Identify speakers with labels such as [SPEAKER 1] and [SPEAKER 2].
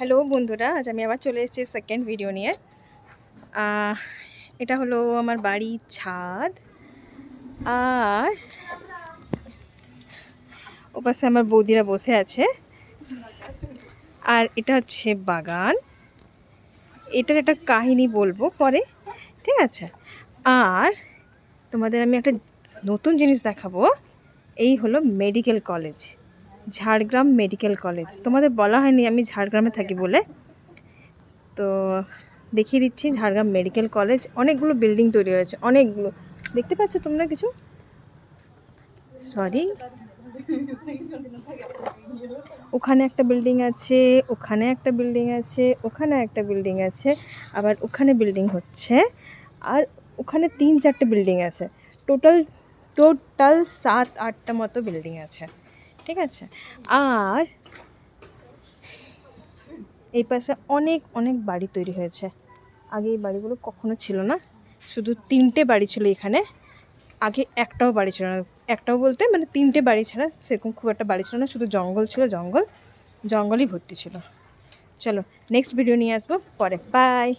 [SPEAKER 1] Hello বন্ধুরা, আজ আমি আবার চলে এসেছি সেকেন্ড ভিডিও নিয়ে। এটা হলো আমার বাড়ির ছাদ, আর ওপাশে আমার বৌদিরা বসে আছে, আর এটা হচ্ছে বাগান। এটার একটা কাহিনী বলবো পরে, ঠিক আছে? আর তোমাদের আমি একটা নতুন জিনিস দেখাবো। এই হলো medical college, Jhargram medical college. তোমাদের বলা হয়নি আমি ঝাড়গ্রামে থাকি বলে, তো দেখিয়ে দিচ্ছি। ঝাড়গ্রাম মেডিকেল কলেজ, অনেকগুলো বিল্ডিং তৈরি হয়েছে, অনেকগুলো। দেখতে পাচ্ছ তোমরা কিছু? সরি, ওখানে একটা বিল্ডিং আছে, ওখানে একটা বিল্ডিং আছে, ওখানে একটা বিল্ডিং আছে, আবার ওখানে বিল্ডিং হচ্ছে, আর ওখানে 3-4টে বিল্ডিং আছে। টোটাল টোটাল 7-8টা মতো বিল্ডিং আছে, ঠিক আছে? আর এই পাশে অনেক অনেক বাড়ি তৈরি হয়েছে। আগে এই বাড়িগুলো কখনো ছিল না, শুধু 3টে বাড়ি ছিল এখানে। আগে একটাও বাড়ি ছিল না, একটাও বলতে মানে 3টে বাড়ি ছাড়া সেরকম খুব একটা বাড়ি ছিল না, শুধু জঙ্গল ছিল, জঙ্গলই ভর্তি ছিল। চলো নেক্সট ভিডিও নিয়ে আসবো পরে, বাই।